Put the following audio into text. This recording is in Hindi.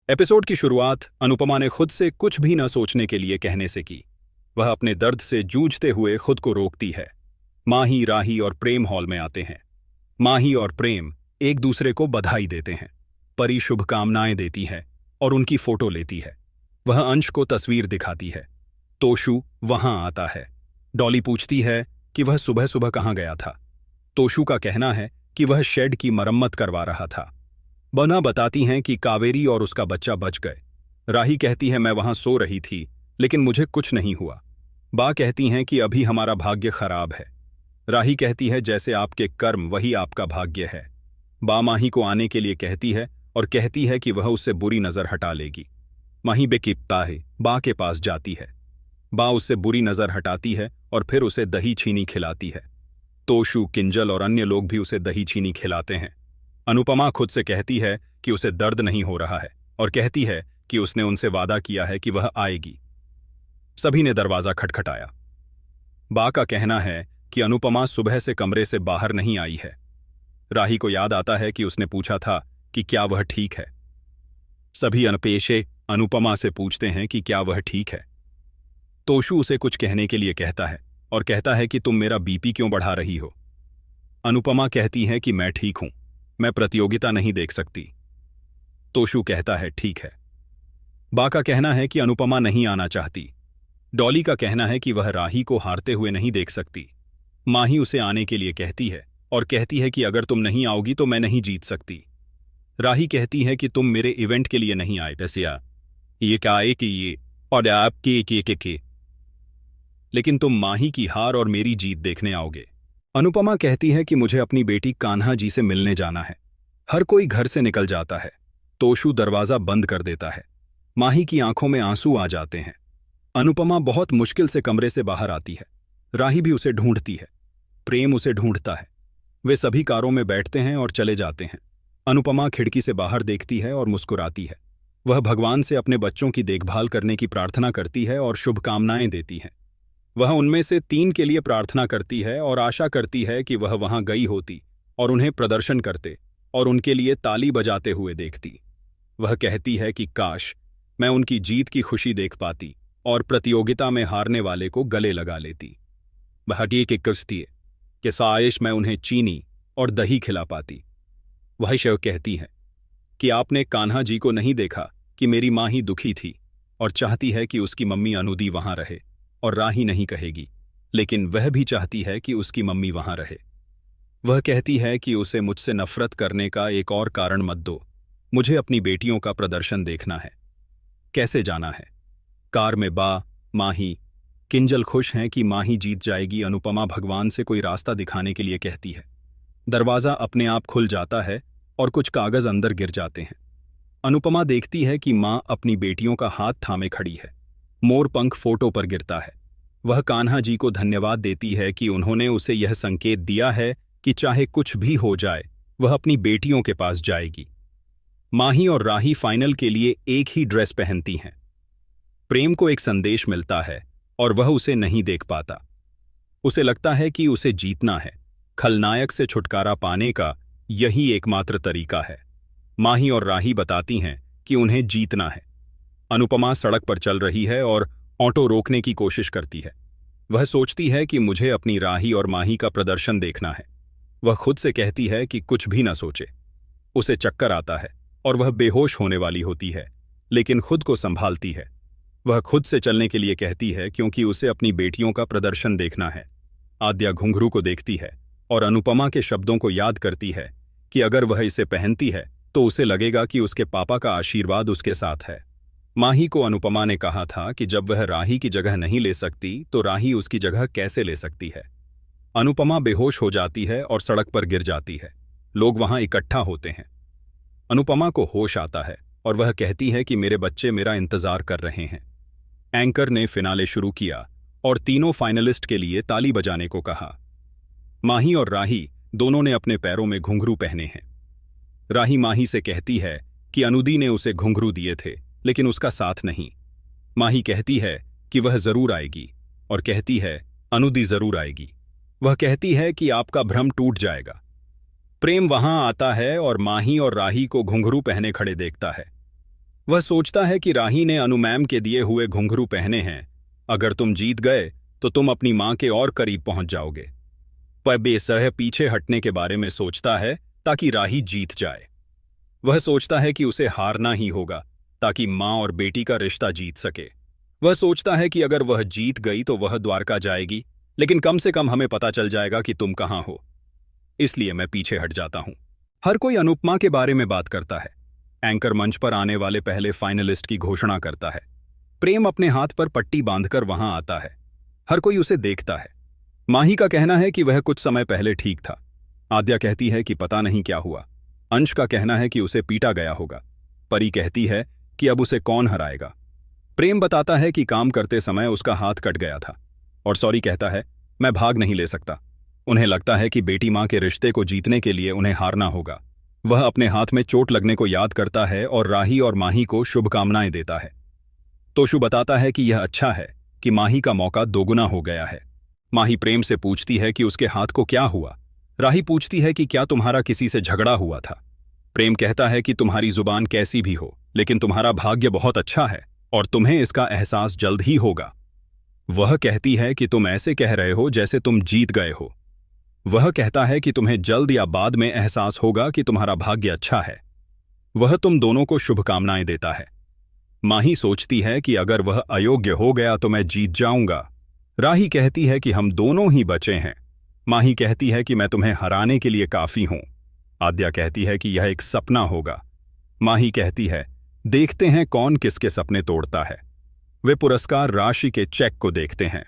एपिसोड की शुरुआत अनुपमा ने खुद से कुछ भी न सोचने के लिए कहने से की। वह अपने दर्द से जूझते हुए खुद को रोकती है। माही, राही और प्रेम हॉल में आते हैं। माही और प्रेम एक दूसरे को बधाई देते हैं। परी शुभकामनाएं देती है और उनकी फोटो लेती है। वह अंश को तस्वीर दिखाती है। तोशु वहां आता है। डॉली पूछती है कि वह सुबह सुबह कहाँ गया था। तोशु का कहना है कि वह शेड की मरम्मत करवा रहा था। बना बताती हैं कि कावेरी और उसका बच्चा बच गए। राही कहती है मैं वहां सो रही थी लेकिन मुझे कुछ नहीं हुआ। बा कहती हैं कि अभी हमारा भाग्य खराब है। राही कहती है जैसे आपके कर्म वही आपका भाग्य है। बा माही को आने के लिए कहती है और कहती है कि वह उससे बुरी नजर हटा लेगी। माही बेकिप्ता है बा के पास जाती है। बा उससे बुरी नजर हटाती है और फिर उसे दही चीनी खिलाती है। तोशु, किंजल और अन्य लोग भी उसे दही चीनी खिलाते हैं। अनुपमा खुद से कहती है कि उसे दर्द नहीं हो रहा है और कहती है कि उसने उनसे वादा किया है कि वह आएगी। सभी ने दरवाजा खटखटाया। बा का कहना है कि अनुपमा सुबह से कमरे से बाहर नहीं आई है। राही को याद आता है कि उसने पूछा था कि क्या वह ठीक है। सभी अनपेशे अनुपमा से पूछते हैं कि क्या वह ठीक है। तोशु उसे कुछ कहने के लिए कहता है और कहता है कि तुम मेरा बीपी क्यों बढ़ा रही हो। अनुपमा कहती है कि मैं ठीक हूं, मैं प्रतियोगिता नहीं देख सकती। तोशु कहता है ठीक है। बा का कहना है कि अनुपमा नहीं आना चाहती। डॉली का कहना है कि वह राही को हारते हुए नहीं देख सकती। माही उसे आने के लिए कहती है और कहती है कि अगर तुम नहीं आओगी तो मैं नहीं जीत सकती। राही कहती है कि तुम मेरे इवेंट के लिए नहीं आए पैसिया, ये क्या है कि ये और आप के लेकिन तुम माही की हार और मेरी जीत देखने आओगे। अनुपमा कहती है कि मुझे अपनी बेटी कान्हा जी से मिलने जाना है। हर कोई घर से निकल जाता है। तोशु दरवाजा बंद कर देता है। माही की आंखों में आंसू आ जाते हैं। अनुपमा बहुत मुश्किल से कमरे से बाहर आती है। राही भी उसे ढूंढती है। प्रेम उसे ढूंढता है। वे सभी कारों में बैठते हैं और चले जाते हैं। अनुपमा खिड़की से बाहर देखती है और मुस्कुराती है। वह भगवान से अपने बच्चों की देखभाल करने की प्रार्थना करती है और शुभकामनाएं देती है। वह उनमें से 3 के लिए प्रार्थना करती है और आशा करती है कि वह वहां गई होती और उन्हें प्रदर्शन करते और उनके लिए ताली बजाते हुए देखती। वह कहती है कि काश मैं उनकी जीत की खुशी देख पाती और प्रतियोगिता में हारने वाले को गले लगा लेती। वह हटिए के कसती है कि साइश मैं उन्हें चीनी और दही खिला पाती। वह शिव कहती है कि आपने कान्हा जी को नहीं देखा कि मेरी माँ ही दुखी थी और चाहती है कि उसकी मम्मी अनुदी वहां रहे और राही नहीं कहेगी, लेकिन वह भी चाहती है कि उसकी मम्मी वहां रहे। वह कहती है कि उसे मुझसे नफरत करने का एक और कारण मत दो, मुझे अपनी बेटियों का प्रदर्शन देखना है। कैसे जाना है? कार में बा, माही, किंजल खुश हैं कि माही जीत जाएगी। अनुपमा भगवान से कोई रास्ता दिखाने के लिए कहती है। दरवाजा अपने आप खुल जाता है और कुछ कागज अंदर गिर जाते हैं। अनुपमा देखती है कि मां अपनी बेटियों का हाथ थामे खड़ी है। मोरपंख फोटो पर गिरता है। वह कान्हा जी को धन्यवाद देती है कि उन्होंने उसे यह संकेत दिया है कि चाहे कुछ भी हो जाए वह अपनी बेटियों के पास जाएगी। माही और राही फाइनल के लिए एक ही ड्रेस पहनती हैं। प्रेम को एक संदेश मिलता है और वह उसे नहीं देख पाता। उसे लगता है कि उसे जीतना है। खलनायक से छुटकारा पाने का यही एकमात्र तरीका है। माही और राही बताती हैं कि उन्हें जीतना है। अनुपमा सड़क पर चल रही है और ऑटो रोकने की कोशिश करती है। वह सोचती है कि मुझे अपनी राही और माही का प्रदर्शन देखना है। वह खुद से कहती है कि कुछ भी न सोचे। उसे चक्कर आता है और वह बेहोश होने वाली होती है, लेकिन खुद को संभालती है। वह खुद से चलने के लिए कहती है क्योंकि उसे अपनी बेटियों का प्रदर्शन देखना है। आद्या घुंघरू को देखती है और अनुपमा के शब्दों को याद करती है कि अगर वह इसे पहनती है तो उसे लगेगा कि उसके पापा का आशीर्वाद उसके साथ है। माही को अनुपमा ने कहा था कि जब वह राही की जगह नहीं ले सकती तो राही उसकी जगह कैसे ले सकती है। अनुपमा बेहोश हो जाती है और सड़क पर गिर जाती है। लोग वहां इकट्ठा होते हैं। अनुपमा को होश आता है और वह कहती है कि मेरे बच्चे मेरा इंतजार कर रहे हैं। एंकर ने फिनाले शुरू किया और तीनों फाइनलिस्ट के लिए ताली बजाने को कहा। माही और राही दोनों ने अपने पैरों में घुंघरू पहने हैं। राही माही से कहती है कि अनुदी ने उसे घुंघरू दिए थे लेकिन उसका साथ नहीं। माही कहती है कि वह जरूर आएगी और कहती है अनुदी जरूर आएगी। वह कहती है कि आपका भ्रम टूट जाएगा। प्रेम वहां आता है और माही और राही को घुंघरू पहने खड़े देखता है। वह सोचता है कि राही ने अनु मैम के दिए हुए घुंघरू पहने हैं। अगर तुम जीत गए तो तुम अपनी मां के और करीब पहुंच जाओगे। वह बेसह पीछे हटने के बारे में सोचता है ताकि राही जीत जाए। वह सोचता है कि उसे हारना ही होगा ताकि मां और बेटी का रिश्ता जीत सके। वह सोचता है कि अगर वह जीत गई तो वह द्वारका जाएगी, लेकिन कम से कम हमें पता चल जाएगा कि तुम कहां हो। इसलिए मैं पीछे हट जाता हूं। हर कोई अनुपमा के बारे में बात करता है। एंकर मंच पर आने वाले पहले फाइनलिस्ट की घोषणा करता है। प्रेम अपने हाथ पर पट्टी बांधकर वहां आता है। हर कोई उसे देखता है। माही का कहना है कि वह कुछ समय पहले ठीक था। आद्या कहती है कि पता नहीं क्या हुआ। अंश का कहना है कि उसे पीटा गया होगा। परी कहती है कि अब उसे कौन हराएगा। प्रेम बताता है कि काम करते समय उसका हाथ कट गया था और सॉरी कहता है, मैं भाग नहीं ले सकता। उन्हें लगता है कि बेटी मां के रिश्ते को जीतने के लिए उन्हें हारना होगा। वह अपने हाथ में चोट लगने को याद करता है और राही और माही को शुभकामनाएं देता है। तोशु बताता है कि यह अच्छा है कि माही का मौका दोगुना हो गया है। माही प्रेम से पूछती है कि उसके हाथ को क्या हुआ। राही पूछती है कि क्या तुम्हारा किसी से झगड़ा हुआ था। प्रेम कहता है कि तुम्हारी जुबान कैसी भी हो, लेकिन तुम्हारा भाग्य बहुत अच्छा है और तुम्हें इसका एहसास जल्द ही होगा। वह कहती है कि तुम ऐसे कह रहे हो जैसे तुम जीत गए हो। वह कहता है कि तुम्हें जल्द या बाद में एहसास होगा कि तुम्हारा भाग्य अच्छा है। वह तुम दोनों को शुभकामनाएं देता है। माही सोचती है कि अगर वह अयोग्य हो गया तो मैं जीत जाऊंगा। राही कहती है कि हम दोनों ही बचे हैं। माही कहती है कि मैं तुम्हें हराने के लिए काफी हूं। आद्या कहती है कि यह एक सपना होगा। माही कहती है, देखते हैं कौन किसके सपने तोड़ता है। वे पुरस्कार राशि के चेक को देखते हैं।